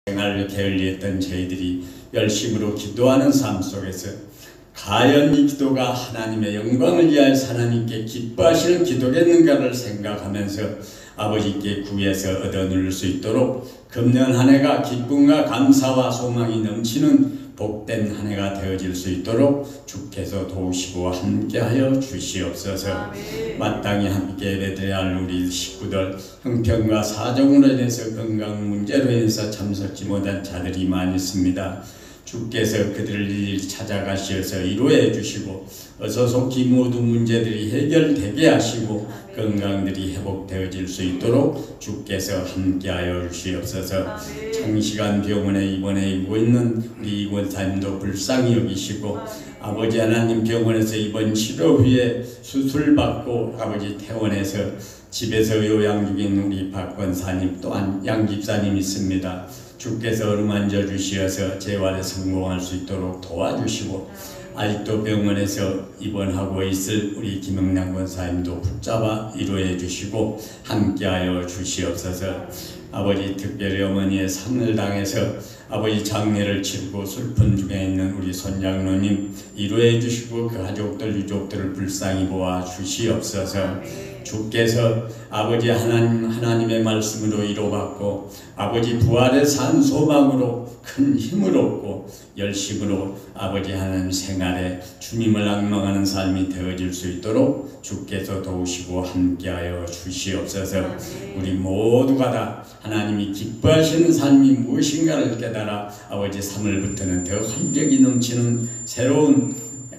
생활을 게을리했던 저희들이 열심으로 기도하는 삶 속에서 과연 이 기도가 하나님의 영광을 위하여 하나님께 기뻐하시는 기도겠는가를 생각하면서 아버지께 구해서 얻어 누릴 수 있도록 금년 한 해가 기쁨과 감사와 소망이 넘치는 복된 한 해가 되어질 수 있도록 주께서 도우시고 함께하여 주시옵소서. 마땅히 함께 예배드려야 할 우리 식구들, 형편과 사정으로 인해서 건강 문제로 인해서 참석지 못한 자들이 많이 있습니다. 주께서 그들을 찾아가시어서 이루어 주시고 어서 속히 모두 문제들이 해결되게 하시고 건강들이 회복되어질 수 있도록 주께서 함께하여 주시옵소서. 장시간 병원에 입원해 있는 우리 권사님도 불쌍히 여기시고 아버지 하나님 병원에서 입원 치료 후에 수술받고 아버지 퇴원해서 집에서 요양 중인 우리 박 권사님 또한 양 집사님 있습니다. 주께서 어루만져 주시어서 재활에 성공할 수 있도록 도와주시고 아직도 병원에서 입원하고 있을 우리 김영란 권사님도 붙잡아 이루어 주시고 함께하여 주시옵소서. 아버지 특별히 어머니의 상을 당해서 아버지 장례를 치르고 슬픈 중에 있는 우리 손장로님 이루어 주시고 그 가족들 유족들을 불쌍히 보아 주시옵소서. 주께서 아버지 하나님의 말씀으로 이루받고 아버지 부활의 산 소망으로 큰 힘을 얻고 열심으로 아버지 하나님 생활에 주님을 앙망하는 삶이 되어질 수 있도록 주께서 도우시고 함께하여 주시옵소서. 우리 모두가 다 하나님이 기뻐하시는 삶이 무엇인가를 깨달아 아버지 3월부터는 더 활력이 넘치는 새로운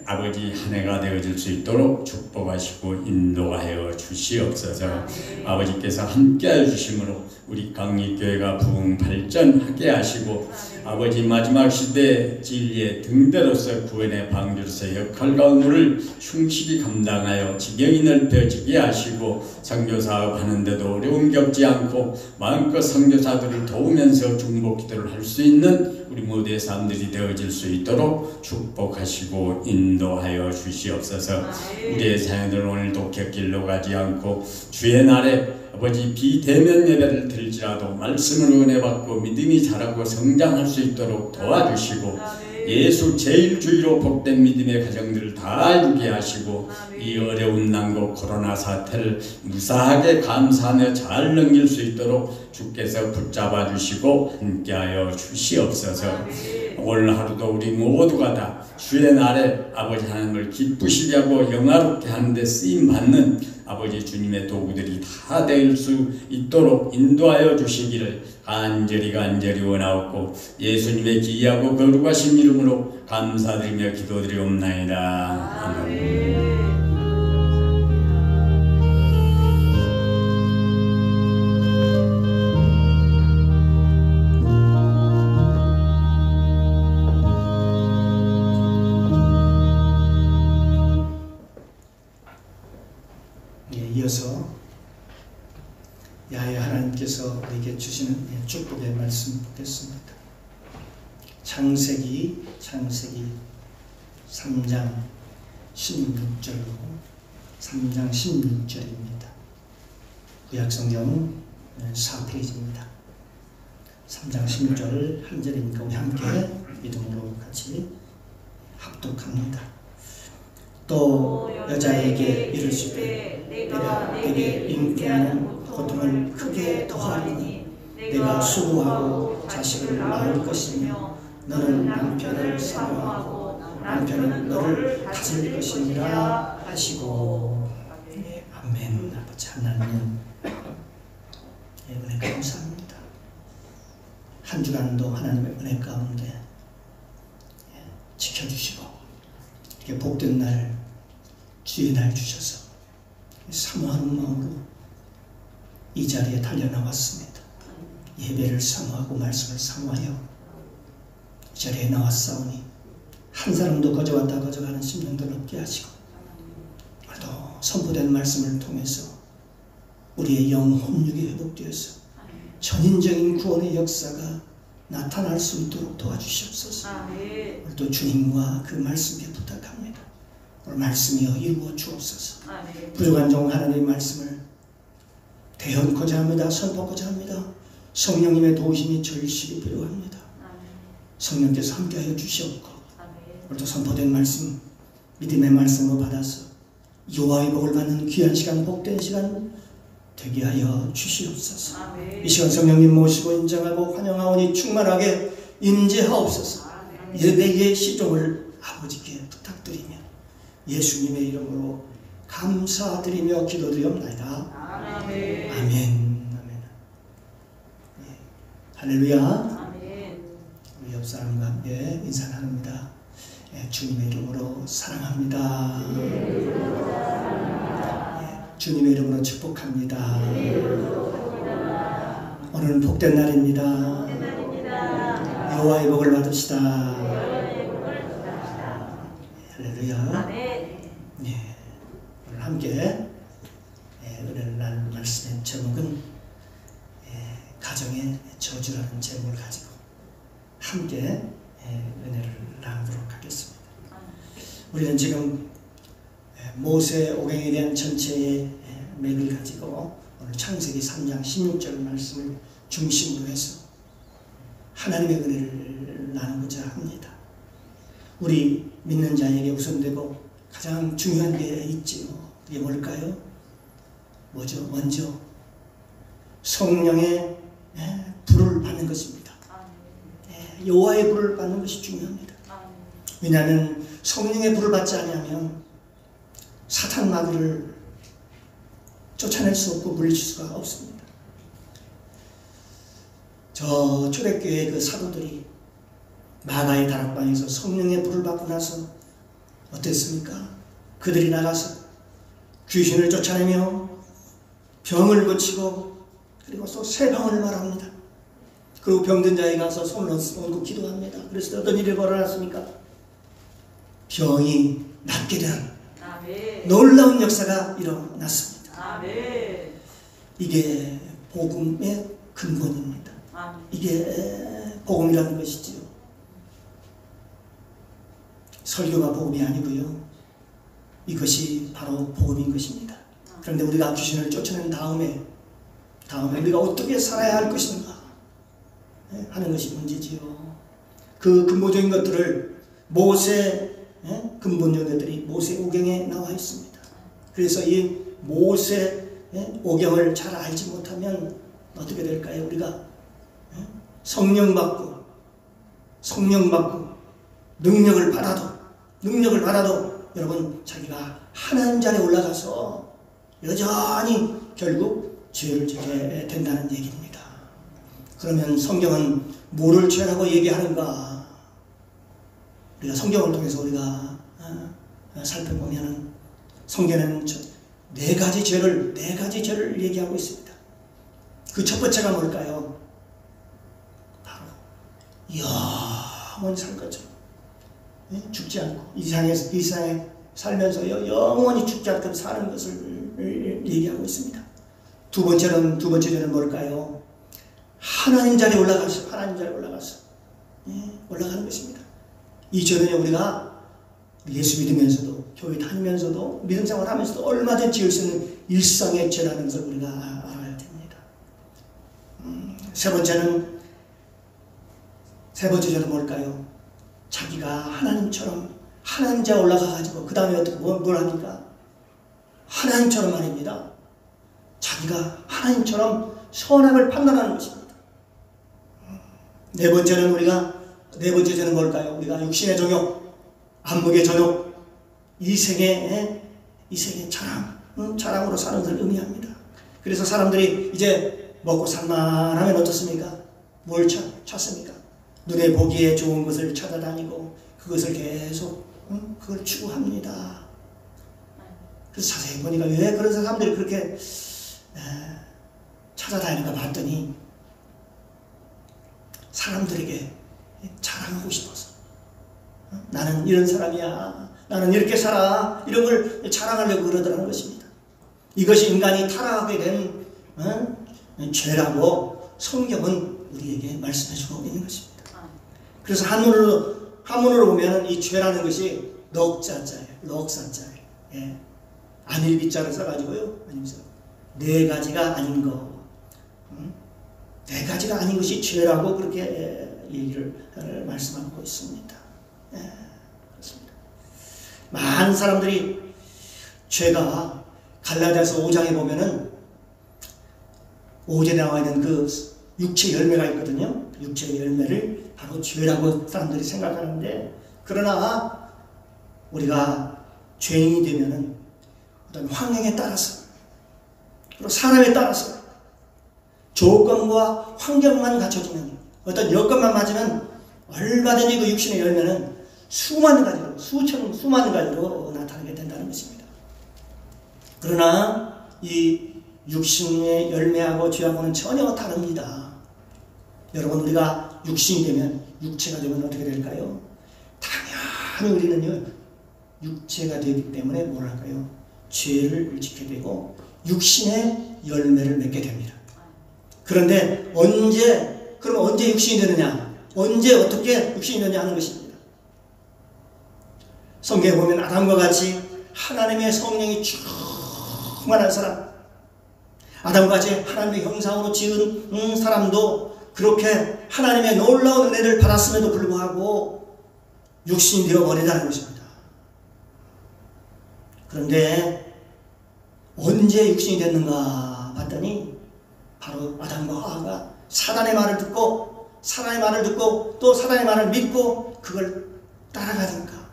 아버지 한 해가 되어질 수 있도록 축복하시고 인도하여 주시옵소서. 아버지께서 함께하여 주심으로 우리 강립교회가 부흥 발전하게 하시고 아버지 마지막 시대 진리의 등대로서 구원의 방주로서 역할과 의무를 충실히 감당하여 지경이 넓혀지게 하시고 선교사업 하는데도 어려움 겪지 않고 마음껏 선교사들을 도우면서 중보기도를 할 수 있는 우리 모두의 삶들이 되어질 수 있도록 축복하시고 인도하여 주시옵소서. 우리의 자녀들 오늘도 곁길로 가지 않고 주의 날에 아버지 비대면 예배를 드릴지라도 말씀을 은혜받고 믿음이 자라고 성장할 수 있도록 도와주시고 예수 제일주의로 복된 믿음의 가정들을 다 이루게 하시고 이 어려운 난국 코로나 사태를 무사하게 감사하며 잘 넘길 수 있도록 주께서 붙잡아 주시고 함께하여 주시옵소서. 오늘 하루도 우리 모두가 다 주의 날에 아버지 하나님을 기쁘시게 하고 영화롭게 하는데 쓰임받는 아버지 주님의 도구들이 다 될 수 있도록 인도하여 주시기를 간절히 원하옵고 예수님의 기이하고 거룩하신 이름으로 감사드리며 기도드리옵나이다. 아멘. 이어서 야훼 하나님께서 우리에게 주시는 축복의 말씀 보겠습니다. 창세기 3장 16절로 3장 16절입니다. 구약성경 4페이지입니다. 3장 16절 한 절이니까 우리 함께 믿음으로 같이 합독합니다. 또 여자에게 이르시되 내가 내게 잉태하는 고통을 크게 더하리니 내가 수고하고 자식을 낳을 것이며 너는 남편을 사모하고 남편은 너를 다스릴 것이니라 하시고. 아멘. 아버지 하나님 은혜 감사합니다. 한 주간도 하나님의 은혜 가운데 지켜주시고 이렇게 복된 날 주의 날 주셔서 사모하는 마음으로 이 자리에 달려나왔습니다. 예배를 사모하고 말씀을 사모하여 이 자리에 나왔사오니 한 사람도 거저왔다 거저가는 심령들 없게 하시고 오늘도 선포된 말씀을 통해서 우리의 영 혼육이 회복되어서 전인적인 구원의 역사가 나타날 수 있도록 도와주시옵소서. 오늘도 주님과 그 말씀에 부탁합니다. 오늘 말씀이여 이루어 주옵소서. 부족한 종 하나님의 말씀을 대언고자 합니다. 선포하고자 합니다. 성령님의 도우심이 절실히 필요합니다. 성령께서 함께하여 주시옵고 오늘도 선포된 말씀, 믿음의 말씀으로 받아서 여호와의 복을 받는 귀한 시간, 복된 시간 되게 하여 주시옵소서. 이 시간 성령님 모시고 인정하고 환영하오니 충만하게 임재하옵소서. 예배의 시종을 아버지께 부탁드리며 예수님의 이름으로 감사드리며 기도드리옵나이다. 아멘. 아멘. 네. 할렐루야. 아멘. 우리 옆 사람과 함께 인사 나눕니다. 네, 주님의 이름으로 사랑합니다. 네, 주님의 이름으로 축복합니다. 오늘은 복된 날입니다. 여호와의 복을 받읍시다. 할렐루야. 네, 오늘 함께 은혜를 나눌 말씀의 제목은 가정의 저주라는 제목을 가지고 함께 은혜를 나누도록 하겠습니다. 우리는 지금 모세 오경에 대한 전체의 맥을 가지고 오늘 창세기 3장 16절 말씀을 중심으로 해서 하나님의 은혜를 나누고자 합니다. 우리 믿는 자에게 우선되고 가장 중요한 게 있지요. 그게 뭘까요? 뭐죠? 먼저 성령의 불을 받는 것입니다. 여호와의 불을 받는 것이 중요합니다. 왜냐하면 성령의 불을 받지 않으면 사탄 마귀를 쫓아낼 수 없고 물리칠 수가 없습니다. 저 초대교회의 그 사도들이 마가의 다락방에서 성령의 불을 받고 나서 어땠습니까? 그들이 나가서 귀신을 쫓아내며 병을 고치고 그리고 또 새 방언을 말합니다. 그리고 병든 자에 가서 손을 얹고 기도합니다. 그래서 어떤 일이 벌어났습니까? 병이 낫게 되는 놀라운 역사가 일어났습니다. 이게 복음의 근본입니다. 이게 복음이라는 것이지요. 설교가 복음이 아니고요. 이것이 바로 복음인 것입니다. 그런데 우리가 귀신을 쫓아낸 다음에 우리가 어떻게 살아야 할 것인가 하는 것이 문제지요. 그 근본적인 것들을 근본적인 것들이 모세 오경에 나와 있습니다. 그래서 이 모세 오경을 잘 알지 못하면 어떻게 될까요? 우리가 성령 받고 능력을 받아도 여러분 자기가 하나님 자리에 올라가서 여전히 결국 죄를 지게 된다는 얘기입니다. 그러면 성경은 뭐를 죄라고 얘기하는가? 우리가 성경을 통해서 우리가 살펴보면 성경에는 네 가지 죄를 얘기하고 있습니다. 그 첫 번째가 뭘까요? 바로 영원히 살 것처럼 죽지 않고 이 세상에 살면서 영원히 죽지 않고 사는 것을 얘기하고 있습니다. 두 번째 죄는 뭘까요? 하나님 자리에 올라가서 올라가는 것입니다. 이 죄는 우리가 예수 믿으면서도 교회 다니면서도 믿음 생활하면서도 얼마든지 지을 수 있는 일상의 죄라는 것을 우리가 알아야 됩니다. 세 번째 죄는 뭘까요? 자기가 하나님처럼 하나님 자리에 올라가가지고 그 다음에 어떻게 뭘 합니까? 하나님처럼 말입니다. 자기가 하나님처럼 선악을 판단하는 것입니다. 네 번째 죄는 뭘까요? 우리가 육신의 정욕, 안목의 전욕, 이 세계의 자랑으로 사는 것을 의미합니다. 그래서 사람들이 이제 먹고 살만하면 어떻습니까? 뭘 찾습니까? 눈에 보기에 좋은 것을 찾아다니고 그것을 계속 그걸 추구합니다. 그래서 자세히 보니까 왜 그런 사람들이 그렇게 찾아다니는가 봤더니 사람들에게 자랑하고 싶어서 나는 이런 사람이야, 나는 이렇게 살아, 이런 걸 자랑하려고 그러더라는 것입니다. 이것이 인간이 타락하게 된 죄라고 성경은 우리에게 말씀해주고 있는 것입니다. 그래서 한문으로 보면 이 죄라는 것이 넉사자예요. 예. 안일비자를 써가지고요. 네 가지가 아닌 거. 네 가지가 아닌 것이 죄라고 그렇게 얘기를 말씀하고 있습니다. 그렇습니다. 많은 사람들이 죄가 갈라디아서 5장에 보면은 5절에 나와 있는 그 육체 열매가 있거든요. 육체 열매를 바로 죄라고 사람들이 생각하는데, 그러나 우리가 죄인이 되면은 어떤 환경에 따라서, 그리고 사람에 따라서 조건과 환경만 갖춰지면, 어떤 여건만 맞으면 얼마든지 그 육신의 열매는 수많은 가지로, 수많은 가지로 나타나게 된다는 것입니다. 그러나 이 육신의 열매하고 죄하고는 전혀 다릅니다. 여러분, 우리가 육신이 되면, 육체가 되면 어떻게 될까요? 당연히 우리는요, 육체가 되기 때문에 뭘 할까요? 죄를 짓게 되고 육신의 열매를 맺게 됩니다. 그런데 그럼 언제 육신이 되느냐? 언제 어떻게 육신이 되느냐 하는 것입니다. 성경에 보면 아담과 같이 하나님의 성령이 충만한 사람, 아담과 같이 하나님의 형상으로 지은 사람도 그렇게 하나님의 놀라운 은혜를 받았음에도 불구하고 육신이 되어버리다는 것입니다. 그런데 언제 육신이 됐는가 봤더니 바로 아담과 하와가 사단의 말을 듣고 또 사단의 말을 믿고 그걸 따라가니까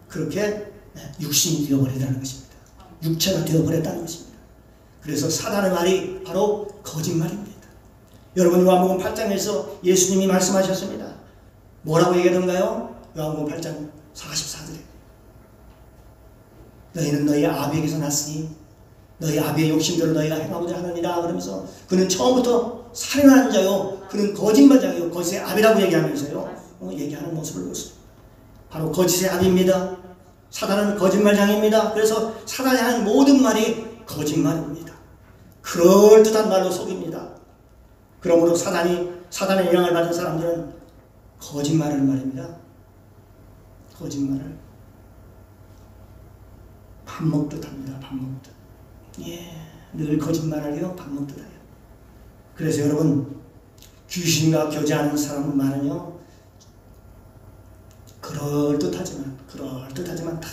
그렇게 육신이 되어버리다는 것입니다. 육체가 되어버렸다는 것입니다. 그래서 사단의 말이 바로 거짓말입니다. 여러분, 요한복음 8장에서 예수님이 말씀하셨습니다. 뭐라고 얘기하던가요? 요한복음 8장 44절에 너희는 너희 아비에게서 났으니 너희 아비의 욕심대로 너희가 행하고자 하느니라. 그러면서 그는 처음부터 살인하는 자요, 그는 거짓말자요, 거짓의 아비라고 얘기하면서요, 얘기하는 모습을 보습니다. 바로 거짓의 아비입니다. 사단은 거짓말장입니다. 그래서 사단이 하는 모든 말이 거짓말입니다. 그럴듯한 말로 속입니다. 그러므로 사단의 영향을 받은 사람들은 거짓말을 말입니다. 거짓말을 밥 먹듯 합니다. 밥 먹듯. 늘 거짓말을 해요. 밥 먹듯 해요. 그래서 여러분, 귀신과 교제하는 사람 말은요, 그럴듯하지만 다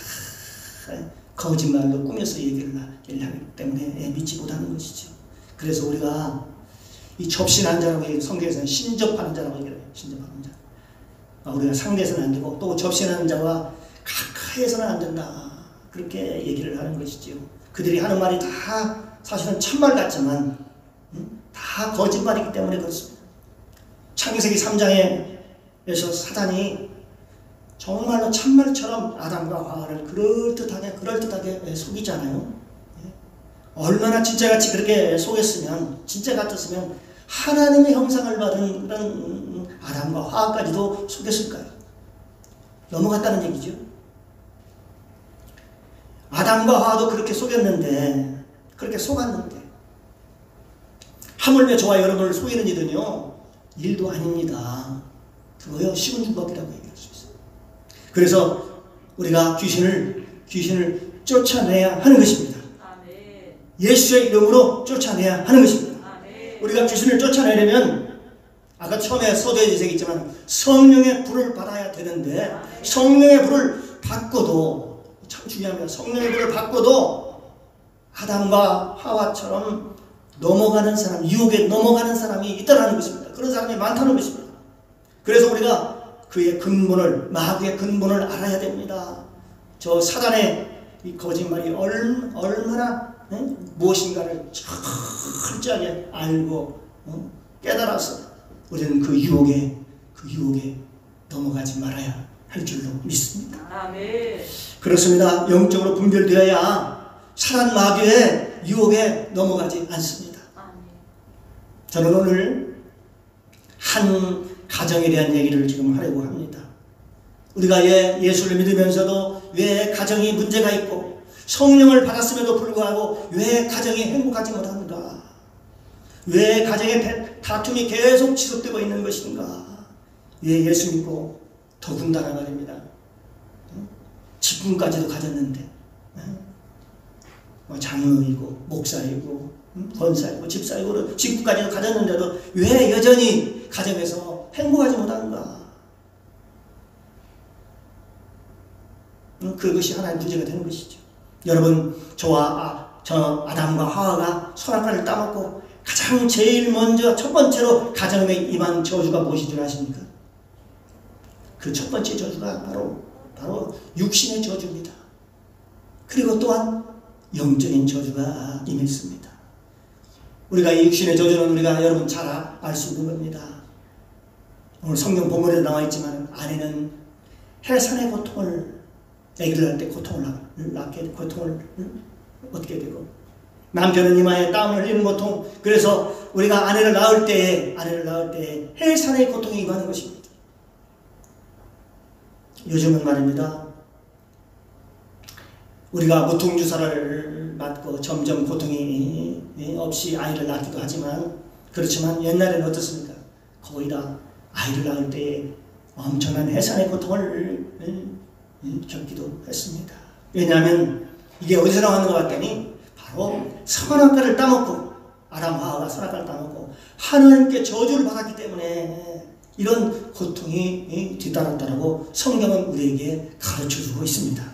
거짓말로 꾸며서 얘기를 하기 때문에 믿지 못하는 것이죠. 그래서 우리가 이 접신한 자라고 얘기해요. 성경에서는 신접하는 자라고 얘기해요. 신접하는 자. 우리가 상대해서는 안 되고 또 접신하는 자와 가까이에서는 안 된다. 그렇게 얘기를 하는 것이지요. 그들이 하는 말이 다 사실은 참말 같지만 다 거짓말이기 때문에 그렇습니다. 창세기 3장에서 사단이 정말로 참말처럼 아담과 하와를 그럴듯하게 속이잖아요. 얼마나 진짜같이 그렇게 속였으면, 진짜 같았으면 하나님의 형상을 받은 그런 아담과 하와까지도 속였을까요? 넘어갔다는 얘기죠. 아담과 하와도 그렇게 속였는데, 그렇게 속았는데, 하물며 저와 여러분을 속이는 일은요, 일도 아닙니다. 그거요, 쉬운 방법이라고 얘기할 수 있어요. 그래서 우리가 귀신을 쫓아내야 하는 것입니다. 예수의 이름으로 쫓아내야 하는 것입니다. 우리가 귀신을 쫓아내려면 아까 처음에 서두에 얘기했지만 성령의 불을 받아야 되는데, 성령의 불을 받고도, 참 중요합니다. 성령의 불을 받고도 아담과 하와처럼 넘어가는 사람, 유혹에 넘어가는 사람이 있다는 것입니다. 그런 사람이 많다는 것입니다. 그래서 우리가 그의 근본을, 마귀의 근본을 알아야 됩니다. 저 사단의 이 거짓말이 얼마나 무엇인가를 철저하게 알고 깨달아서 우리는 그 유혹에 넘어가지 말아야 할 줄로 믿습니다. 아멘. 그렇습니다. 영적으로 분별되어야 사단 마귀의 유혹에 넘어가지 않습니다. 아멘. 저는 오늘 한 가정에 대한 얘기를 지금 하려고 합니다. 우리가 예수를 믿으면서도 왜 가정이 문제가 있고 성령을 받았음에도 불구하고 왜 가정이 행복하지 못하는가? 왜 가정의 다툼이 계속 지속되고 있는 것인가? 왜 예수 믿고 더군다나 말입니다. 직분까지도 가졌는데 장로이고 목사이고 권사이고 집사이고 직구까지도 가졌는데도 왜 여전히 가정에서 행복하지 못하는가? 그것이 하나의 문제가 되는 것이죠. 여러분, 저 아담과 하와가 선악과를 따먹고 가장 제일 먼저 첫 번째로 가정에 임한 저주가 무엇인 줄 아십니까? 그 첫 번째 저주가 바로 육신의 저주입니다. 그리고 또한 영적인 저주가 임했습니다. 우리가 이 육신의 저주는 우리가 여러분 잘 알 수 있는 겁니다. 오늘 성경 본문에도 나와 있지만 아내는 해산의 고통을, 아기를 낳을 때 고통을 얻게 되고, 남편은 이마에 땀을 흘리는 고통. 그래서 우리가 아내를 낳을 때 해산의 고통이 임하는 것입니다. 요즘은 말입니다, 우리가 무통주사를 맞고 점점 고통이 없이 아이를 낳기도 하지만, 그렇지만 옛날에는 어떻습니까? 거의 다 아이를 낳을 때 엄청난 해산의 고통을 겪기도 했습니다. 왜냐하면 이게 어디서 나왔는 것 같더니 바로 선악과를 따먹고, 아담 하와가 선악과를 따먹고 하나님께 저주를 받았기 때문에 이런 고통이 뒤따랐다라고 성경은 우리에게 가르쳐주고 있습니다.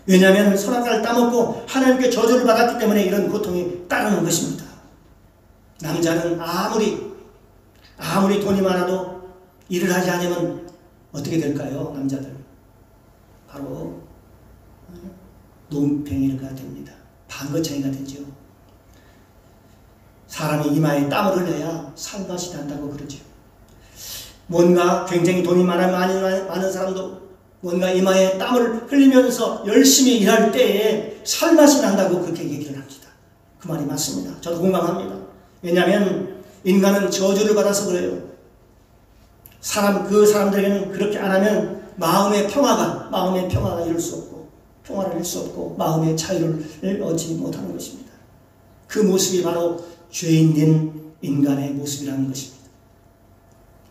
왜냐하면 선악과를 따먹고 하나님께 저주를 받았기 때문에 이런 고통이 따르는 것입니다. 남자는 아무리 돈이 많아도 일을 하지 않으면 어떻게 될까요? 남자들 바로 논팽이가 됩니다. 반거창이가 되죠. 사람이 이마에 땀을 흘려야 살맛이 난다고 그러죠. 뭔가 굉장히 돈이 많은 사람도 뭔가 이마에 땀을 흘리면서 열심히 일할 때에 살맛이 난다고 그렇게 얘기를 합니다. 그 말이 맞습니다. 저도 공감합니다. 왜냐하면 인간은 저주를 받아서 그래요. 그 사람들에게는 그렇게 안 하면 마음의 평화가 이룰 수 없고, 평화를 이룰 수 없고, 마음의 자유를 얻지 못하는 것입니다. 그 모습이 바로 죄인된 인간의 모습이라는 것입니다.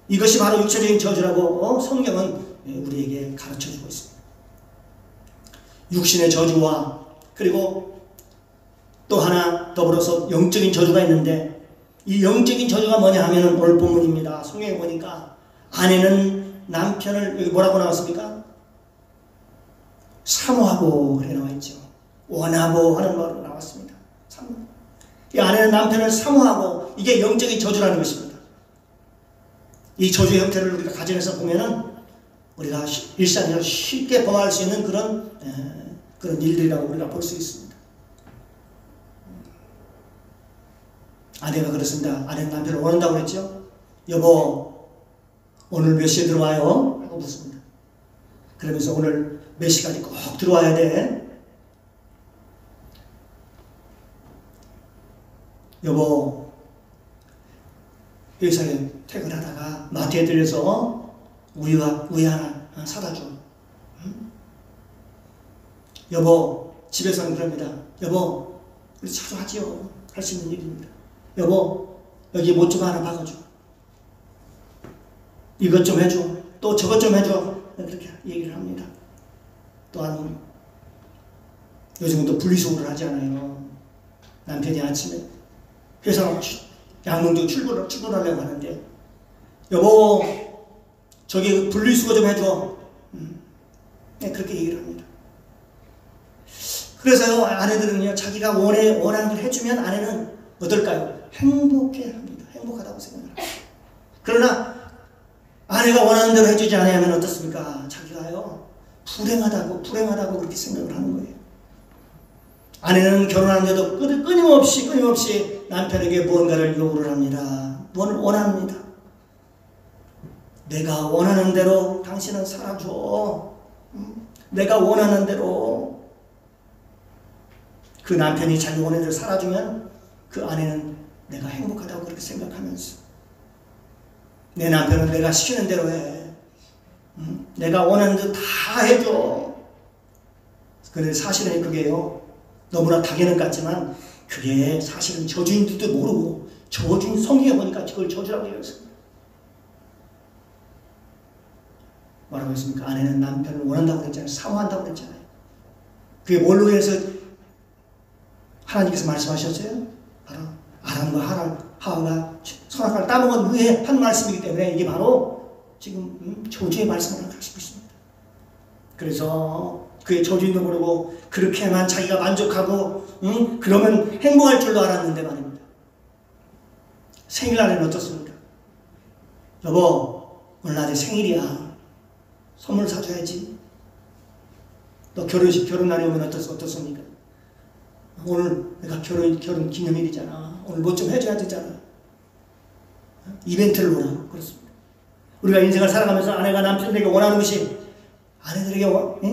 이것이 바로 육체적인 저주라고 성경은 우리에게 가르쳐주고 있습니다. 육신의 저주와 그리고 또 하나 더불어서 영적인 저주가 있는데, 이 영적인 저주가 뭐냐 하면 오늘 본문입니다. 성경에 보니까 아내는 남편을, 여기 뭐라고 나왔습니까? 사모하고 그렇게 나와 있죠. 원하고 하는 말로 나왔습니다. 이 아내는 남편을 사모하고, 이게 영적인 저주라는 것입니다. 이 저주의 형태를 우리가 가정에서 보면은 우리가 일상에서 쉽게 범할 수 있는 그런 일들이라고 우리가 볼 수 있습니다. 아내가 그렇습니다. 아내는 남편을 원한다고 그랬죠. 여보, 오늘 몇 시에 들어와요? 라고 묻습니다. 그러면서 오늘 몇 시까지 꼭 들어와야 돼. 여보, 회사에 퇴근하다가 마트에 들려서 우유 하나 사다 줘. 응? 여보, 집에서는 그럽니다. 여보, 우리 자주 하지요. 할 수 있는 일입니다. 여보, 여기 못 좀 하나 박아줘. 이것 좀 해줘. 또 저것 좀 해줘. 그렇게 얘기를 합니다. 또한 요즘은 또 분리수거를 하잖아요. 남편이 아침에 회사 양문도 출근하려고 하는데, 여보, 저기 분리수거 좀 해줘. 네, 그렇게 얘기를 합니다. 그래서요, 아내들은요, 자기가 원하는 걸 해주면 아내는 어떨까요? 행복해 합니다. 행복하다고 생각을 합니다. 그러나 아내가 원하는 대로 해주지 않으면 어떻습니까? 자기가요, 불행하다고 그렇게 생각을 하는 거예요. 아내는 결혼하는데도 끊임없이 남편에게 무언가를 요구를 합니다. 무언을 원합니다. 내가 원하는 대로 당신은 살아줘. 내가 원하는 대로. 그 남편이 자기 원하는 대로 살아주면 그 아내는 내가 행복하다고 그렇게 생각하면서, 내 남편은 내가 시키는 대로 해. 내가 원하는 대로 다 해줘. 그런데 사실은 그게요, 너무나 당연한 것 같지만 그게 사실은 저주인 줄도 모르고, 저주인 성경에 보니까 그걸 저주라고 얘기했습니다. 뭐라고 했습니까? 아내는 남편을 원한다고 그랬잖아요. 사모한다고 그랬잖아요. 그게 뭘로 해서 하나님께서 말씀하셨어요? 바로 아담과 하와가 선악과를 따먹은 후에 한 말씀이기 때문에 이게 바로 지금 저주의 말씀을 가지고 있습니다. 그래서 그의 저주인도 모르고 그렇게만 자기가 만족하고 그러면 행복할 줄로 알았는데 말입니다. 생일날에는 어떻습니까? 여보, 오늘 나 내 생일이야. 선물 사줘야지. 또 결혼날이 오면 어떻습니까? 오늘 내가 결혼 기념일이잖아. 오늘 뭐 좀 해줘야 되잖아. 이벤트를 원하고 그렇습니다. 우리가 인생을 살아가면서 아내가 남편에게 원하는 것이 아내들에게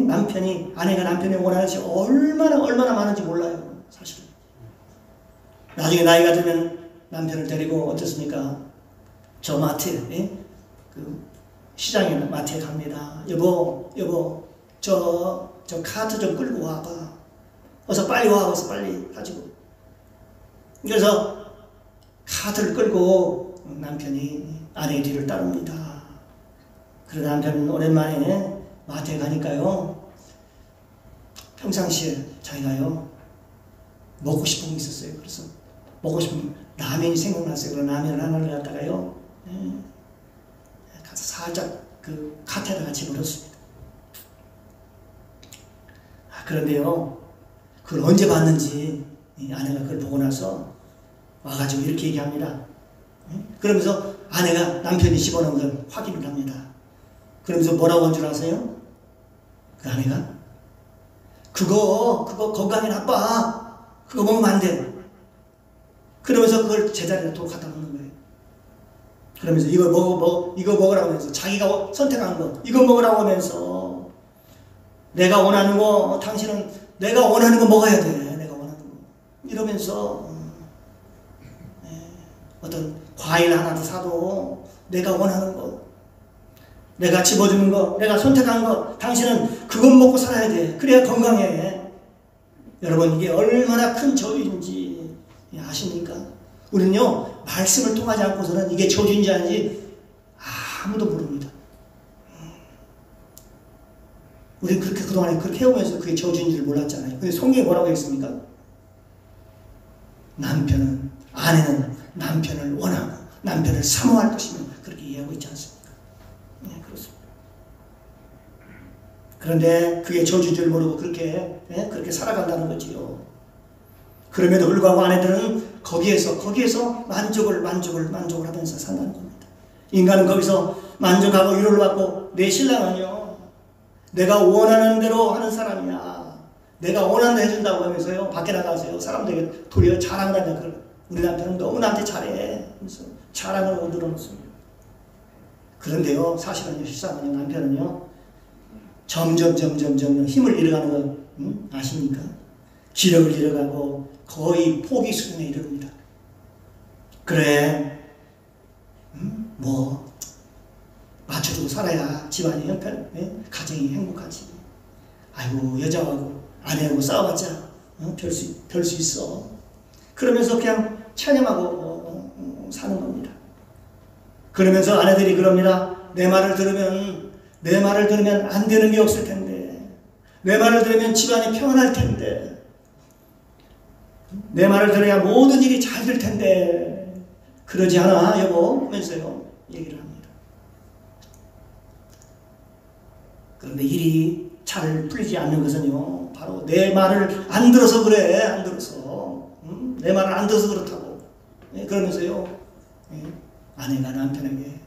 남편이 아내가 남편에게 원하는 것이 얼마나 많은지 몰라요. 사실은. 나중에 나이가 들면 남편을 데리고 어떻습니까? 저 마트에 그 시장에 마트에 갑니다. 여보 저 카트 좀 끌고 와봐. 어서 빨리 와. 어서 빨리 가지고. 그래서 카트를 끌고 남편이 아내의 뒤를 따릅니다. 그러다 남편은 오랜만에 마트에 가니까요. 평상시에 자기가요. 먹고 싶은 게 있었어요. 그래서 먹고 싶은 라면이 생각났어요. 그래서 라면 하나를 갖다가요. 가서 살짝 그 카트에다가 집어넣었습니다. 그런데요. 그걸 언제 봤는지 아내가 그걸 보고 나서 와가지고 이렇게 얘기합니다. 그러면서 아내가 남편이 집어넣은 걸 확인을 합니다. 그러면서 뭐라고 한 줄 아세요? 그 아내가 그거 건강에 나빠. 그거 먹으면 안 돼. 그러면서 그걸 제자리에 또 갖다 놓는 거예요. 그러면서 이거 먹으라고 하면서 자기가 선택한 거 이거 먹으라고 하면서 내가 원하는 거 당신은 내가 원하는 거 먹어야 돼. 내가 원하는 거 이러면서 어떤 과일 하나도 사도 내가 원하는 거 내가 집어주는 거 내가 선택한 거 당신은 그것 먹고 살아야 돼. 그래야 건강해. 여러분 이게 얼마나 큰 저주인지 아십니까? 우리는요 말씀을 통하지 않고서는 이게 저주인지 아닌지 아무도 모릅니다. 우리는 그렇게 그동안에 그렇게 해오면서 그게 저주인지를 몰랐잖아요. 근데 성경이 뭐라고 했습니까? 아내는 남편을 원하고 남편을 사모할 것이며 그렇게 이해하고 있지 않습니까? 네, 그렇습니다. 그런데 그게 저주인 줄 모르고 그렇게 살아간다는 거지요. 그럼에도 불구하고 아내들은 거기에서 만족을 하면서 산다는 겁니다. 인간은 거기서 만족하고 위로를 받고 내 신랑은요 내가 원하는 대로 하는 사람이야. 내가 원하는 대로 해준다고 하면서요 밖에 나가서요 사람들에게 도리어 자랑을 하냐. 우리 남편은 너무 나한테 잘해. 그래서 자랑을 늘어놓습니다. 그런데요 사실은요 실상은요 남편은요 점점 힘을 잃어가는 거 아십니까? 기력을 잃어가고 거의 포기 수준에 이릅니다. 그래 뭐 맞춰주고 살아야 집안이 가정이 행복하지. 아이고 여자하고 아내하고 싸워봤자 별 수 있어. 그러면서 그냥 체념하고 사는 겁니다. 그러면서 아내들이 그럽니다. 내 말을 들으면 안 되는 게 없을 텐데, 내 말을 들으면 집안이 평안할 텐데, 내 말을 들어야 모든 일이 잘 될 텐데 그러지 않아 여보 하면서요 얘기를 합니다. 그런데 일이 잘 풀리지 않는 것은요 바로 내 말을 안 들어서 그래. 안 들어서 내 말을 안 들어서 그렇다고 그러면서요 아내가 남편에게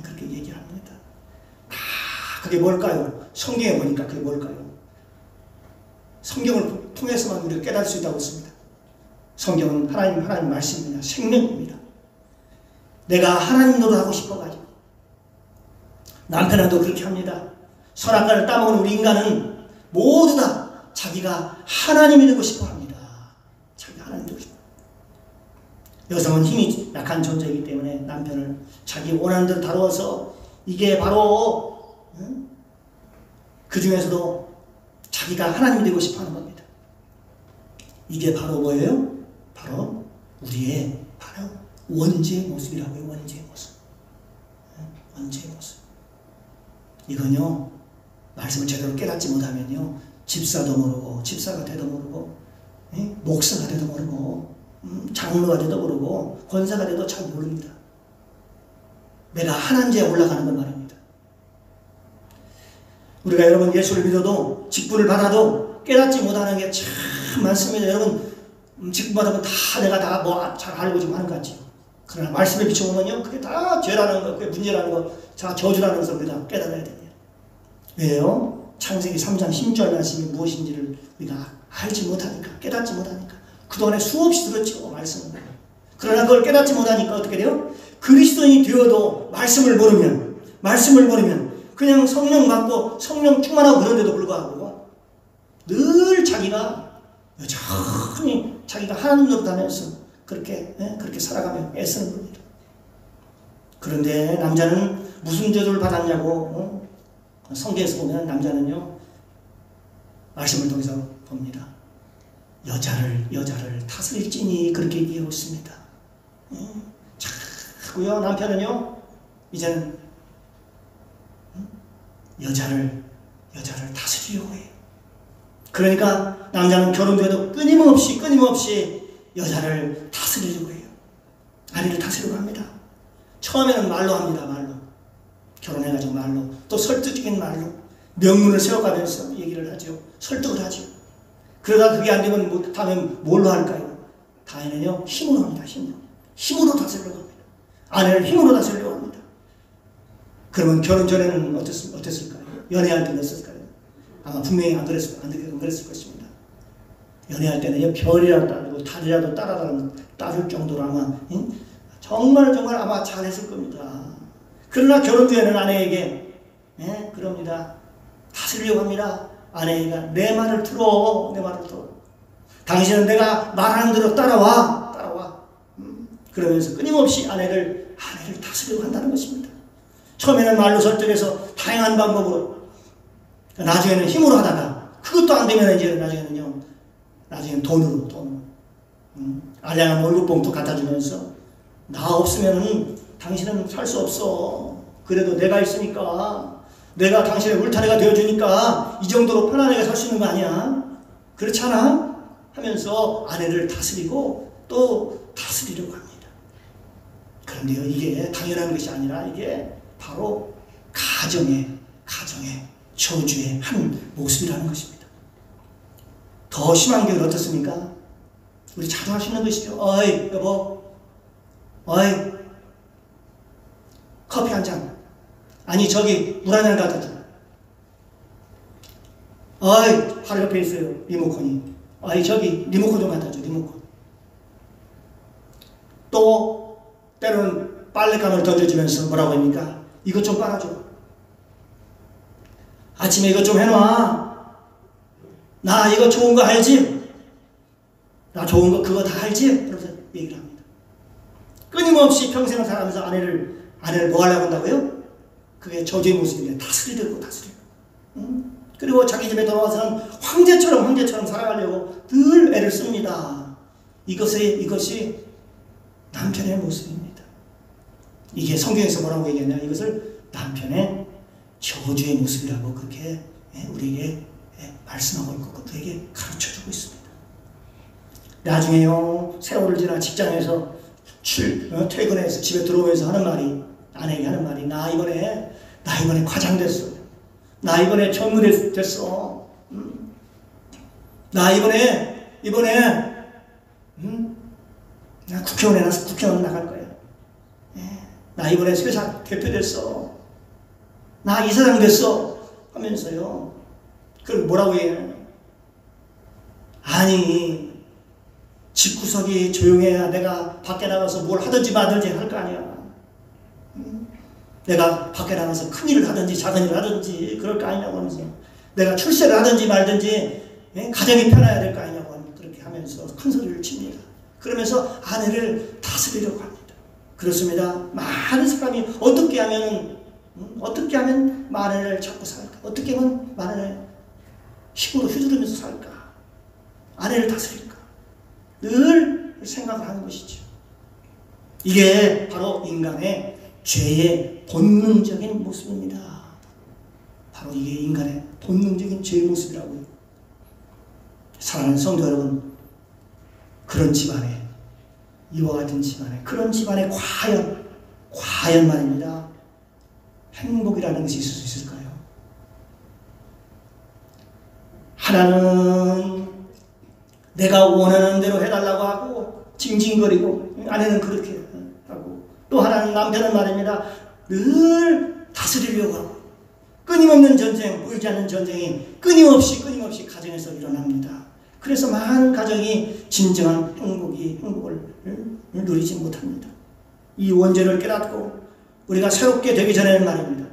그렇게 얘기합니다. 그게 뭘까요? 성경에 보니까 그게 뭘까요? 성경을 통해서만 우리가 깨달을 수 있다고 했습니다. 성경은 하나님 말씀입니다. 생명입니다. 내가 하나님 노릇하고 싶어가지고 남편도 그렇게 합니다. 선악과를 따먹은 우리 인간은 모두 다 자기가 하나님이 되고 싶어합니다. 자기가 하나님 되고 싶어. 여성은 힘이 약한 존재이기 때문에 남편을 자기 원하는 대로 다루어서 이게 바로 그 중에서도 자기가 하나님이 되고 싶어하는 겁니다. 이게 바로 뭐예요? 바로 우리의 바로 원죄의 모습이라고요. 원죄의 모습. 원죄의 모습. 이건요 말씀을 제대로 깨닫지 못하면요 집사도 모르고 집사가 돼도 모르고 목사가 돼도 모르고 장로가 돼도 모르고 권사가 돼도 잘 모릅니다. 내가 하나님께 올라가는 건 말입니다. 우리가 여러분 예수를 믿어도 직분을 받아도 깨닫지 못하는 게 참 많습니다. 여러분 직분 받으면 다 내가 다 뭐 잘 알고 지금 하는 것 같죠. 그러나 말씀에 비춰보면요, 그게 다 죄라는 거, 그게 문제라는 거, 다 저주라는 것을 우리가 깨달아야 됩니다. 왜요? 창세기 3장 16절 말씀이 무엇인지를 우리가 알지 못하니까, 깨닫지 못하니까. 그동안에 수없이 들었죠, 말씀을. 그러나 그걸 깨닫지 못하니까 어떻게 돼요? 그리스도인이 되어도 말씀을 모르면 그냥 성령 받고 성령 충만하고 그런데도 불구하고 늘 자기가 여전히 자기가 하나님 노릇하면서 그렇게 살아가며 애쓰는 겁니다. 그런데 남자는 무슨 저주를 받았냐고 성경에서 보면 남자는요, 말씀을 통해서 봅니다. 여자를 다스릴지니 그렇게 얘기하고 있습니다. 자꾸요, 남편은요 이제는 여자를 다스리려고 해요. 그러니까 남자는 결혼도 해도 끊임없이 여자를 다스리려고 해요. 아내를 다스리려고 합니다. 처음에는 말로 합니다. 말로. 결혼해가지고 말로. 또 설득적인 말로. 명문을 세워가면서 얘기를 하죠. 설득을 하죠. 그러다 그게 안 되면 다음에 뭘로 할까요? 다음에는요, 힘으로 합니다. 힘으로 다스리려고 합니다. 아내를 힘으로 다스리려고 합니다. 그러면 결혼 전에는 어땠을까요? 연애할 때는 어땠을까요? 아마 분명히 안 그랬을 것입니다. 연애할 때는 별이라도 따르고 달이라도 따를 정도로 아마 정말 아마 잘했을 겁니다. 그러나 결혼 뒤에는 아내에게 그럽니다. 다스리려고 합니다. 아내가 내 말을 들어. 당신은 내가 말하는 대로 따라와. 그러면서 끊임없이 아내를 다스리려고 한다는 것입니다. 처음에는 말로 설득해서 다양한 방법으로, 나중에는 힘으로 하다가 그것도 안 되면 이제 나중에는 돈으로 알량한 월급봉투 갖다 주면서 나 없으면은 당신은 살 수 없어. 그래도 내가 있으니까, 내가 당신의 울타리가 되어주니까 이 정도로 편안하게 살 수 있는 거 아니야? 그렇잖아? 하면서 아내를 다스리고 또 다스리려고 합니다. 그런데요, 이게 당연한 것이 아니라 이게 바로 가정의 저주의 한 모습이라는 것입니다. 더 심한 게 어떻습니까? 우리 자주 할 수 있는 것이죠. 어이 여보, 어이 커피 한 잔, 아니 저기 물 한 잔 갖다 줘. 어이 바로 옆에 있어요 리모컨이. 어이 저기 리모컨 좀 갖다 줘. 리모컨. 또 때로는 빨랫감을 던져주면서 뭐라고 합니까? 이것 좀 빨아줘. 아침에 이것 좀 해놔. 나 이거 좋은 거 알지? 나 좋은 거 그거 다 알지? 그러면서 얘기를 합니다. 끊임없이 평생을 살아가면서 아내를 뭐 하려고 한다고요? 그게 저주의 모습인데 다스리려고. 그리고 자기 집에 돌아와서는 황제처럼 살아가려고 늘 애를 씁니다. 이것이 남편의 모습입니다. 이게 성경에서 뭐라고 얘기하냐? 이것을 남편의 저주의 모습이라고 그렇게 우리에게 말씀하고 있고 그에게 가르쳐주고 있습니다. 나중에요, 세월을 지나 직장에서 퇴근해서 집에 들어오면서 아내에게 하는 말이 나 이번에 과장 됐어. 나 이번에 전무됐어. 나 이번에 나 국회의원 나갈 거야. 나 이번에 회사 대표 됐어. 나 이사장 됐어. 하면서요. 그걸 뭐라고 해요? 아니 집구석이 조용해야 내가 밖에 나가서 뭘 하든지 말든지 할 거 아니야. 내가 밖에 나가서 큰 일을 하든지 작은 일을 하든지 그럴 거 아니냐고 하면서 내가 출세를 하든지 말든지 가정이 편해야 될 거 아니냐고 그렇게 하면서 큰 소리를 칩니다. 그러면서 아내를 다스리려고 합니다. 그렇습니다. 많은 사람이 어떻게 하면 아내를 잡고 살까? 어떻게 하면 아내를 힘으로 휘두르면서 살까? 아내를 다스릴까? 늘 생각을 하는 것이죠. 이게 바로 인간의 죄의 본능적인 모습입니다. 바로 이게 인간의 본능적인 죄의 모습이라고요. 사랑하는 성도 여러분, 그런 집안에 이와 같은 집안에, 그런 집안에 과연 말입니다, 행복이라는 것이 있을 수 있을까요? 하나는 내가 원하는 대로 해달라고 하고 징징거리고, 아내는 그렇게 하고, 또 하나는 남편은 말입니다, 늘 다스리려고 하고, 끊임없는 전쟁, 보이지 않는 전쟁이 끊임없이 가정에서 일어납니다. 그래서 많은 가정이 진정한 행복을 누리지 못합니다. 이 원죄를 깨닫고 우리가 새롭게 되기 전에는 말입니다.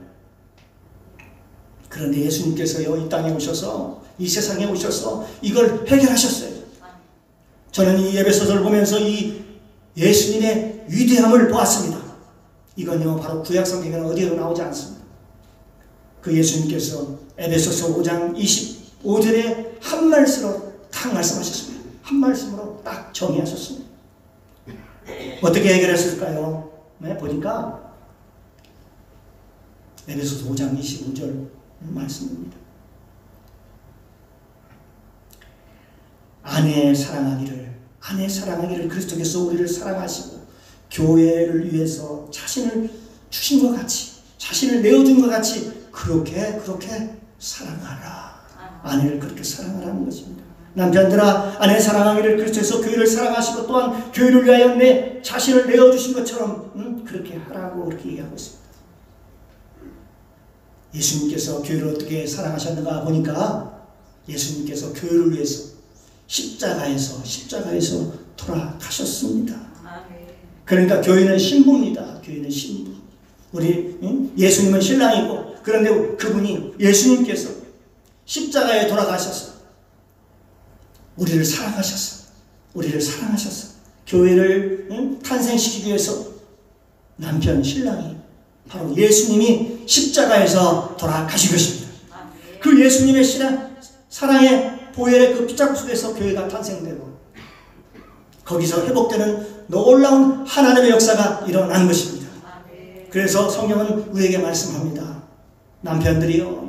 그런데 예수님께서요, 이 땅에 오셔서, 이 세상에 오셔서 이걸 해결하셨어요. 저는 이 에베소서를 보면서 이 예수님의 위대함을 보았습니다. 이건요, 바로 구약 성경에는 어디에도 나오지 않습니다. 그 예수님께서 에베소서 5장 25절에 한 말씀으로 딱 말씀하셨습니다. 한 말씀으로 딱 정의하셨습니다. 어떻게 해결했을까요? 네, 보니까 에베소서 5장 25절 말씀입니다. 아내 사랑하기를 그리스도께서 우리를 사랑하시고 교회를 위해서 자신을 주신 것 같이, 자신을 내어준 것 같이 그렇게 사랑하라. 아내를 그렇게 사랑하라는 것입니다. 남편들아, 아내 사랑하기를 그리스도께서 교회를 사랑하시고 또한 교회를 위하여 내 자신을 내어주신 것처럼 그렇게 하라고 그렇게 얘기하고 있습니다. 예수님께서 교회를 어떻게 사랑하셨는가 보니까 예수님께서 교회를 위해서 십자가에서 돌아가셨습니다. 그러니까 교회는 신부입니다. 교회는 신부. 우리 예수님은 신랑이고, 그런데 그분이 예수님께서 십자가에 돌아가셔서 우리를 사랑하셨어. 교회를 탄생시키기 위해서 남편, 신랑이 바로 예수님이 십자가에서 돌아가신 것입니다. 그 예수님의 사랑의 보혈의 그 핏자국 속에서 교회가 탄생되고 거기서 회복되는 놀라운 하나님의 역사가 일어난 것입니다. 그래서 성경은 우리에게 말씀합니다. 남편들이요.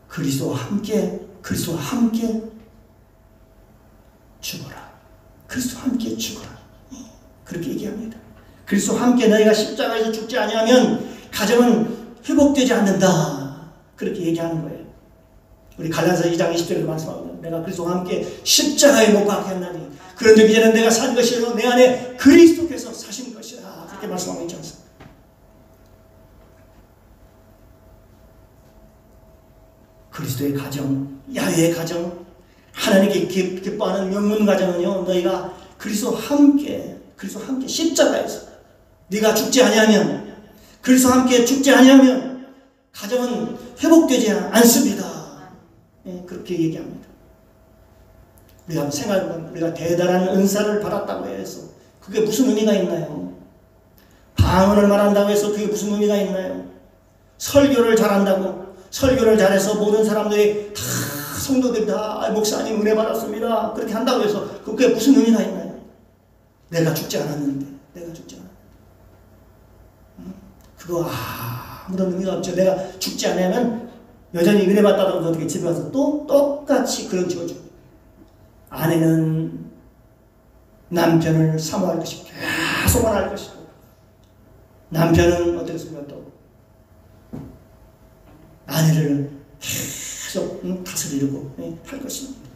그리스도와 함께 죽어라. 그렇게 얘기합니다. 그리스도와 함께 너희가 십자가에서 죽지 아니하면 가정은 회복되지 않는다. 그렇게 얘기하는 거예요. 우리 갈라디아서 2장 20절에도 말씀합니다. 내가 그리스도와 함께 십자가에 못 박혔나니 그런데 이제는 내가 산 것이 아니라 내 안에 그리스도께서 사신 것이라. 그렇게 말씀하고 있지 않습니까? 그리스도의 가정, 야훼의 가정, 하나님께 기뻐하는 명문 가정은요, 너희가 그리스도와 함께 십자가에서 네가 죽지 아니하면, 그리스도와 함께 죽지 아니하면 가정은 회복되지 않습니다. 네, 그렇게 얘기합니다. 우리가 한번 생각해보면 우리가 대단한 은사를 받았다고 해서 그게 무슨 의미가 있나요? 방언을 말한다고 해서 그게 무슨 의미가 있나요? 설교를 잘해서 모든 사람들이 다 성도들이 다 목사님 은혜 받았습니다. 그렇게 한다고 해서 그게 무슨 의미가 있나요? 내가 죽지 않았는데. 그거 아무런 의미가 없죠. 내가 죽지 않으면 여전히 은혜 받다고 어떻게 집에 와서 또 똑같이 그런 지어주고, 아내는 남편을 사모할 것이고 계속 원할 것이고, 남편은 어떻겠습니까? 또 아내를 계속 다스리려고 할 것입니다.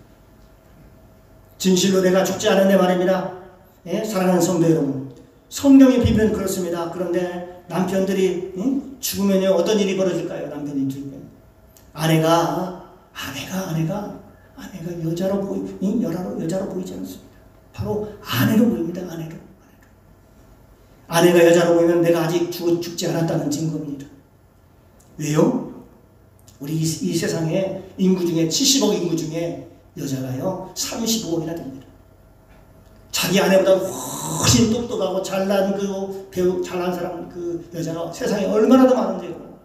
진실로 내가 죽지 않은데 말입니다. 사랑하는 성도 여러분, 성경의 비밀은 그렇습니다. 그런데 남편들이 죽으면요, 어떤 일이 벌어질까요? 남편이 죽으면 아내가 여자로 보이지 않습니다. 바로 아내로 보입니다. 아내가 여자로 보이면 내가 아직 죽지 않았다는 증거입니다. 왜요? 우리 이 세상에 인구 중에 70억 인구 중에 여자가요 35억이나 됩니다. 자기 아내보다 훨씬 똑똑하고 잘난 잘난 사람, 그 여자가 세상에 얼마나 더 많은데요.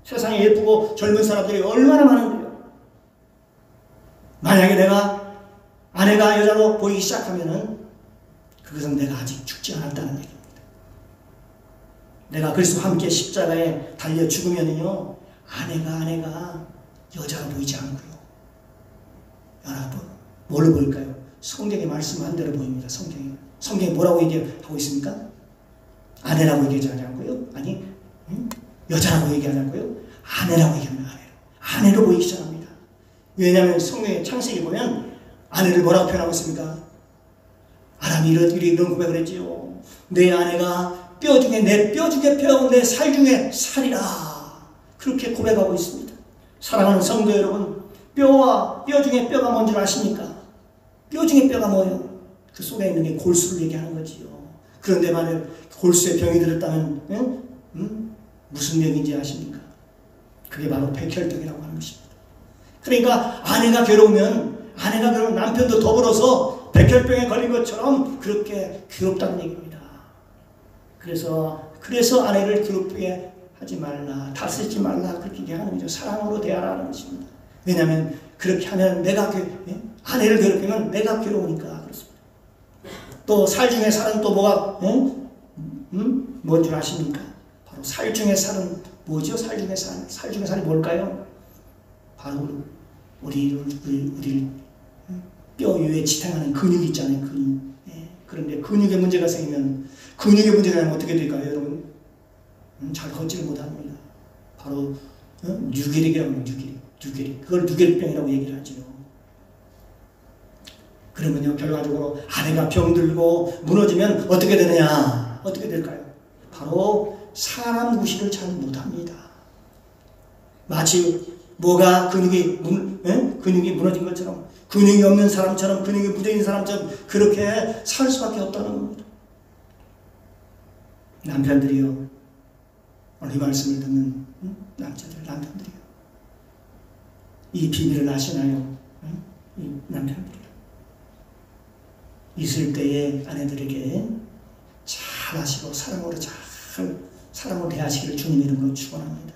세상에 예쁘고 젊은 사람들이 얼마나 많은데요. 만약에 아내가 여자로 보이기 시작하면은 그것은 내가 아직 죽지 않았다는 얘기입니다. 내가 그리스도와 함께 십자가에 달려 죽으면은요, 아내가 여자로 보이지 않고요. 여러분, 뭘로 보일까요? 성경의 말씀한 대로 보입니다. 성경이 뭐라고 얘기하고 있습니까? 아내라고 얘기하지 않고요. 아니, 여자라고 얘기하지 않고요. 아내라고 얘기합니다. 아내로 보이기 시작합니다. 왜냐하면 성경의 창세기 보면 아내를 뭐라고 표현하고 있습니까? 아람이 이런 고백을 했지요. 내 아내가 뼈 중에 내 뼈 중에 뼈, 내 살 중에 살이라. 그렇게 고백하고 있습니다. 사랑하는 성도 여러분, 뼈와 뼈 중에 뼈가 뭔 줄 아십니까? 뼈 중에 뼈가 뭐예요? 그 속에 있는 게 골수를 얘기하는 거지요. 그런데 만약 골수에 병이 들었다면 무슨 병인지 아십니까? 그게 바로 백혈병이라고 하는 것입니다. 그러니까 아내가 괴로우면 남편도 더불어서 백혈병에 걸린 것처럼 그렇게 괴롭다는 얘기입니다. 그래서 아내를 괴롭게 하지 말라, 다스리지 말라, 그렇게 얘기하는 거죠. 사랑으로 대하라는 것입니다. 왜냐하면 그렇게 하면 아내를 괴롭히면 내가 괴로우니까 그렇습니다. 또 살 중에 살은 또 뭐가 뭔 줄 아십니까? 바로 살 중에 살은 뭐죠? 살 중에 살이 뭘까요? 바로 우리 뼈 위에 지탱하는 근육이 있잖아요. 근육. 그런데 근육에 문제가 생기면 어떻게 될까요, 여러분? 잘 걷지를 못합니다. 바로 뉴게릭이라고 합니다. 뉴게릭. 그걸 뉴게릭병이라고 얘기를 하죠. 그러면요, 결과적으로 아내가 병들고 무너지면 어떻게 되느냐? 어떻게 될까요? 바로 사람 구실을 잘 못합니다. 마치 뭐가 근육이 무너진 것처럼, 근육이 없는 사람처럼, 근육이 묻어있는 사람처럼 그렇게 살 수밖에 없다는 겁니다. 남편들이요, 오늘 이 말씀을 듣는 남편들이요, 이 비밀을 아시나요? 이 남편들이요. 있을 때에 아내들에게 잘 하시고 사랑으로 대하시기를 주님 이름으로 축원합니다.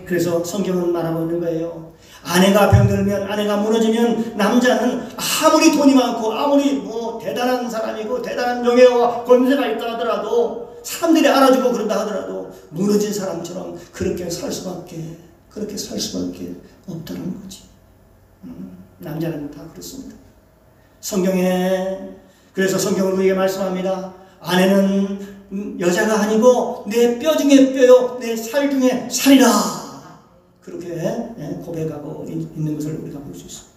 그래서 성경은 말하고 있는 거예요. 아내가 병들면, 아내가 무너지면 남자는 아무리 돈이 많고 아무리 대단한 사람이고 대단한 명예와 권세가 있다 하더라도, 사람들이 알아주고 그런다 하더라도 무너진 사람처럼 그렇게 살 수밖에 없다는 거지. 남자는 다 그렇습니다. 그래서 성경은 우리에게 말씀합니다. 아내는 여자가 아니고 내 뼈 중에 뼈요, 내 살 중에 살이라. 그렇게 고백하고 있는 것을 우리가 볼 수 있습니다.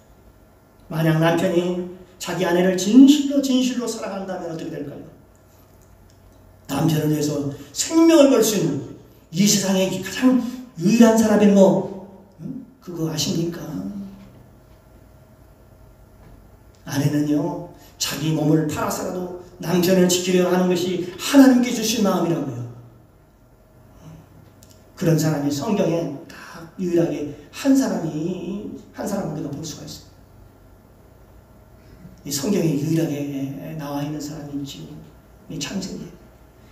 만약 남편이 자기 아내를 진실로 사랑한다면 어떻게 될까요? 남편을 위해서 생명을 걸 수 있는 이 세상에 가장 유일한 사람이 그거 아십니까? 아내는요, 자기 몸을 팔아서라도 남편을 지키려 하는 것이 하나님께 주신 마음이라고요. 그런 사람이 성경에 딱 유일하게 한 사람을 우리가 볼 수가 있습니다. 이 성경에 유일하게 나와 있는 사람이 지금 이 창세기에.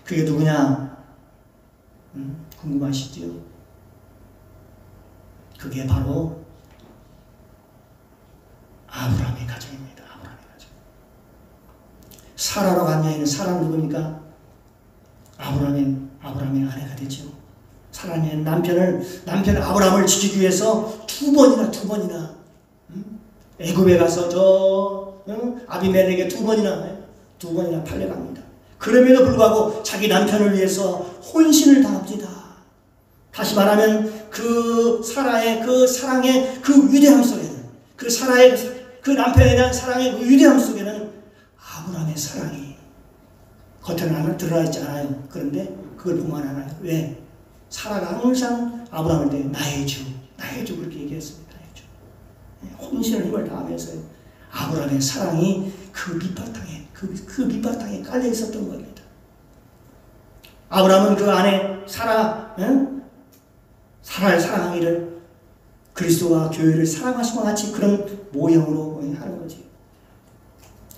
그게 누구냐? 궁금하시죠? 그게 바로 아브라함의 가정입니다. 사라로 간 여인은 사라는 누굽니까? 아브라함의 아내가 되죠. 사라는 남편 아브라함을 지키기 위해서 두 번이나 애굽에 가서 아비멜렉에게 두 번이나 팔려갑니다. 그럼에도 불구하고 자기 남편을 위해서 혼신을 다합니다. 다시 말하면 그 사라의 그 사랑의 그 위대함 속에는, 그 남편에 대한 사랑의 그 위대함 속에는 아브라함의 사랑이 겉에는 드러나 있지 않아요. 그런데 그걸 보면 알아요. 왜? 사라가 항상 아브라함을 대해 나의 주 그렇게 얘기했습니다. 나의 주. 혼신을 힘을 다하면서 아브라함의 사랑이 그 밑바탕에 깔려 있었던 겁니다. 아브라함은 그 아내 사라를 사랑하기를 그리스도와 교회를 사랑하시고 같이 그런 모형으로 하는 거지.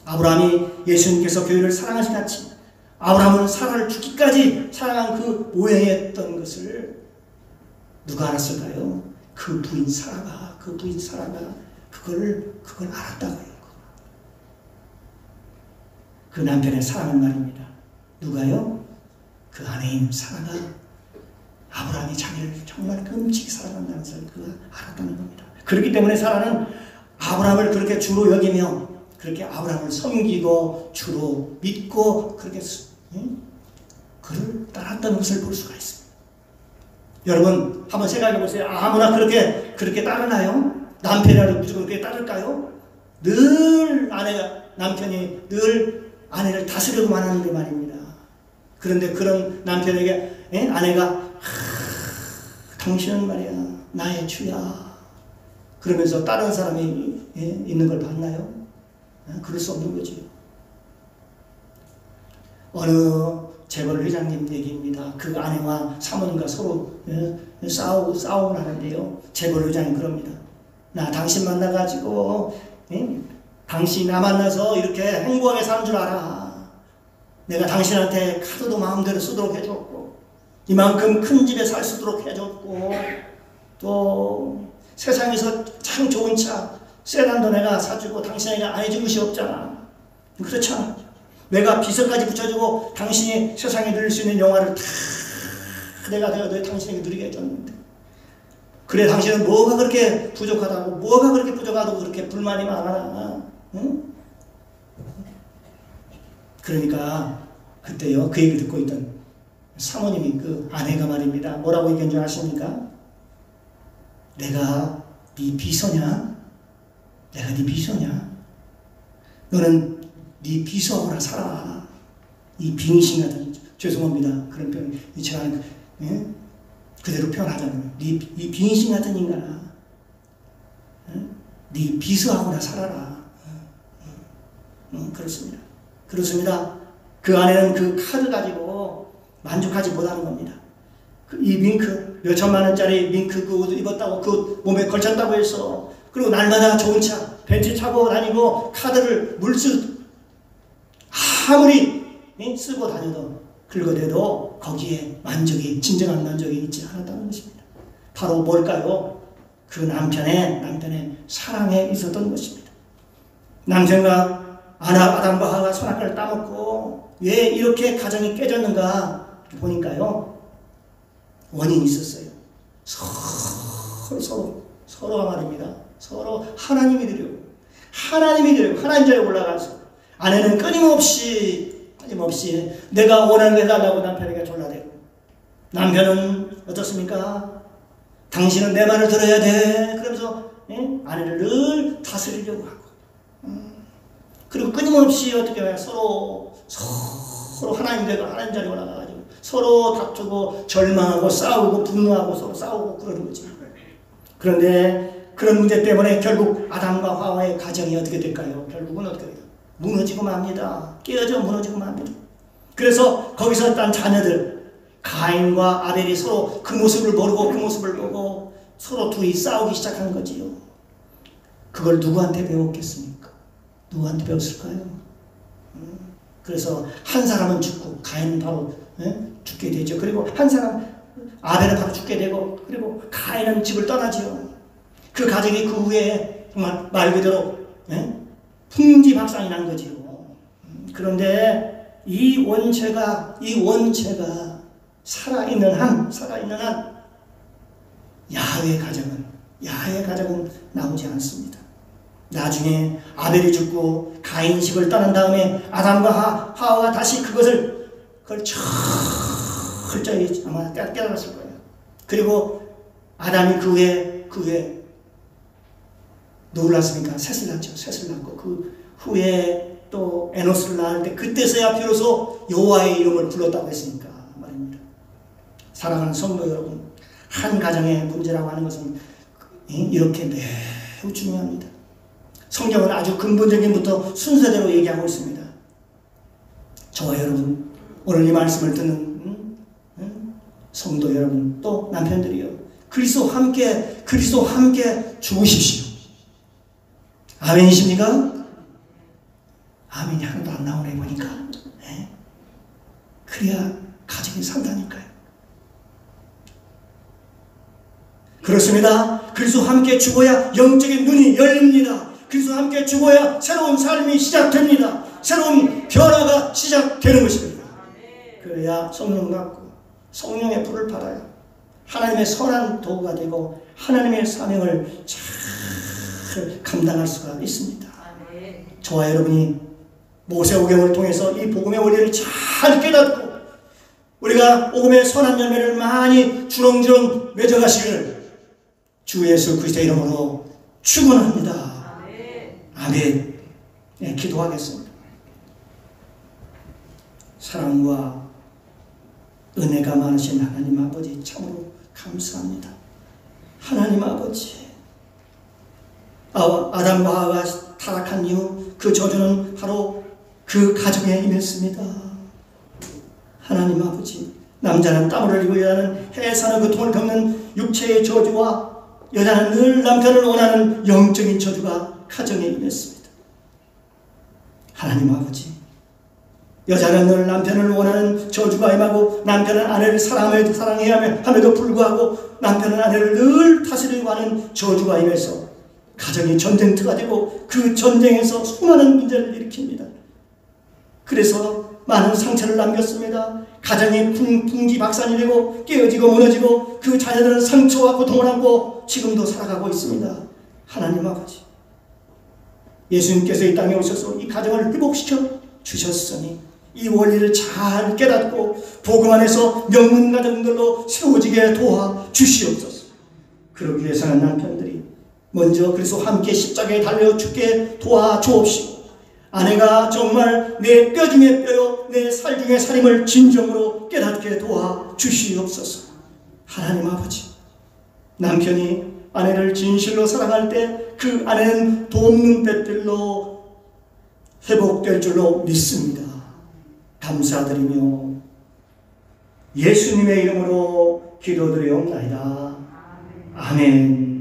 아브라함이 예수님께서 교회를 사랑하신 같이 아브라함은 사라를 죽기까지 사랑한 그 모형이었던 것을 누가 알았을까요? 그 부인 사라가 그걸 알았다고요. 그 남편의 사랑을 말입니다. 누가요? 그 아내인 사라가 아브라함이 자기를 정말 끔찍히 사랑한다는 것을 그가 알았다는 겁니다. 그렇기 때문에 사라는 아브라함을 그렇게 주로 여기며 그렇게 아브라함을 섬기고 주로 믿고 그렇게 그를 따랐다는 것을 볼 수가 있습니다. 여러분 한번 생각해 보세요. 아무나 그렇게 따르나요? 남편이라도 무조건 그렇게 따를까요? 늘 남편이 늘 아내를 다스리고만 하는데 말입니다. 그런데 그런 남편에게 아내가 당신은 말이야 나의 주야 그러면서 다른 사람이 있는 걸 봤나요? 그럴 수 없는 거죠. 어느 재벌 회장님 얘기입니다. 그 아내와 사모님과 서로 싸움을 하는데요. 재벌 회장이 그럽니다. 나 당신 만나가지고 당신이 나 만나서 이렇게 행복하게 사는 줄 알아. 내가 당신한테 카드도 마음대로 쓰도록 해줬고 이만큼 큰 집에 살 수 있도록 해줬고 또 세상에서 참 좋은 차 세단도 내가 사주고 당신에게 안 해준 것이 없잖아. 그렇잖아. 내가 비서까지 붙여주고 당신이 세상에 누릴 수 있는 영화를 다 내가 당신에게 누리게 해줬는데 그래 당신은 뭐가 그렇게 부족하다고 뭐가 그렇게 부족하다고 그렇게 불만이 많아. 응? 그러니까 그때요 그 얘기 듣고 있던 사모님이 그 아내가 말입니다. 뭐라고 얘기한 줄 아십니까? 내가 네 비서냐? 내가 네 비서냐? 너는 네 비서하거나 살아. 이 빙신 같은 죄송합니다. 그런 표현 제가 그대로 표현하자면 이 빙신 같은 인간아 네 비서하거나 살아라. 그렇습니다. 그렇습니다. 그 아내는 그 카드 가지고 만족하지 못하는 겁니다. 이 밍크 몇천만 원짜리 밍크 그 옷 입었다고 그 옷 몸에 걸쳤다고 해서 그리고 날마다 좋은 차 벤츠 타고 다니고 카드를 물쓰 아무리 쓰고 다녀도 긁어대도 거기에 진정한 만족이 있지 않았다는 것입니다. 바로 뭘까요? 그 남편의 사랑에 있었던 것입니다. 남편과 아담과 하와가 선악과를 따먹고 왜 이렇게 가정이 깨졌는가 보니까요. 원인이 있었어요. 서로가 말입니다. 서로 하나님이 드려 하나님 자리에 올라가서 아내는 끊임없이 내가 원하는 거 해달라고 남편에게 졸라대고 남편은 어떻습니까? 당신은 내 말을 들어야 돼. 그러면서 아내를 늘 다스리려고 하고 그리고 끊임없이 어떻게 해요? 서로 하나님 되고 하나님 자리에 올라가가지고 서로 다투고 절망하고 싸우고 분노하고 서로 싸우고 그러는 거지. 그런데 그런 문제 때문에 결국 아담과 하와의 가정이 어떻게 될까요? 결국은 어떻게 돼요? 무너지고 맙니다. 깨어져 무너지고 맙니다. 그래서 거기서 딴 자녀들 가인과 아벨이 서로 그 모습을 모르고 그 모습을 보고 서로 둘이 싸우기 시작한 거지요. 그걸 누구한테 배웠겠습니까? 누구한테 배웠을까요? 그래서 한 사람은 죽고 가인은 바로 죽게 되죠. 그리고 한 사람 아벨은 바로 죽게 되고 그리고 가인은 집을 떠나지요. 그 가정이 그 후에 정말 말 그대로 풍지박산이 난 거지요. 그런데 이 원체가 살아있는 한 야훼의 가정은 나오지 않습니다. 나중에 아벨이 죽고 가인 집을 떠난 다음에 아담과 하와가 다시 그걸 철저히 아마 깨달았을 거예요. 그리고 아담이 그 후에 누굴 낳았습니까? 셋을 낳죠. 셋을 낳고 그 후에 또 에노스를 낳을 때 그때서야 비로소 여호와의 이름을 불렀다고 했으니까 말입니다. 사랑하는 성도 여러분, 한 가정의 문제라고 하는 것은 이렇게 매우 중요합니다. 성경은 아주 근본적인 부터 순서대로 얘기하고 있습니다. 저와 여러분, 오늘 이 말씀을 듣는 성도 여러분, 또 남편들이요, 그리스도와 함께 죽으십시오. 아멘이십니까? 아멘이 하나도 안 나오네 보니까. 그래야 가정이 산다니까요. 그렇습니다. 그리스도와 함께 죽어야 영적인 눈이 열립니다. 그리스도와 함께 죽어야 새로운 삶이 시작됩니다. 새로운 변화가 시작되는 것입니다. 그래야 성령 받고 성령의 불을 받아요. 하나님의 선한 도구가 되고 하나님의 사명을 잘 감당할 수가 있습니다. 저와 여러분이 모세오경을 통해서 이 복음의 원리를 잘 깨닫고 우리가 복음의 선한 열매를 많이 주렁주렁 맺어가시기를 주 예수 그리스도의 이름으로 축원합니다. 아멘. 네, 기도하겠습니다. 사랑과 은혜가 많으신 하나님 아버지 참으로 감사합니다. 하나님 아버지, 아담과 하와가 타락한 이후 그 저주는 바로 그 가정에 임했습니다. 하나님 아버지, 남자는 땀을 흘리고 여자는 해산의 고통을 겪는 육체의 저주와 여자는 늘 남편을 원하는 영적인 저주가 가정에 임했습니다. 하나님 아버지, 여자는 늘 남편을 원하는 저주가 임하고 남편은 아내를 사랑해야 함에도 불구하고 남편은 아내를 늘 다스리려고 하는 저주가 임해서 가정이 전쟁터가 되고 그 전쟁에서 수많은 문제를 일으킵니다. 그래서 많은 상처를 남겼습니다. 가정이 풍지박산이 되고 깨어지고 무너지고 그 자녀들은 상처와 고통을 안고 지금도 살아가고 있습니다. 하나님 아버지, 예수님께서 이 땅에 오셔서 이 가정을 회복시켜 주셨으니 이 원리를 잘 깨닫고 복음 안에서 명문 가정들로 세워지게 도와 주시옵소서. 그러기 위해서는 남편들이 먼저 그리스도 함께 십자가에 달려 죽게 도와 주옵시고 아내가 정말 내 뼈 중에 뼈요 내 살 중에 살임을 진정으로 깨닫게 도와 주시옵소서. 하나님 아버지, 남편이 아내를 진실로 사랑할 때 그 아내는 돕는 뱃들로 회복될 줄로 믿습니다. 감사드리며 예수님의 이름으로 기도드리옵나이다. 아멘.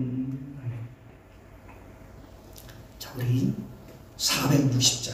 자, 우리 460장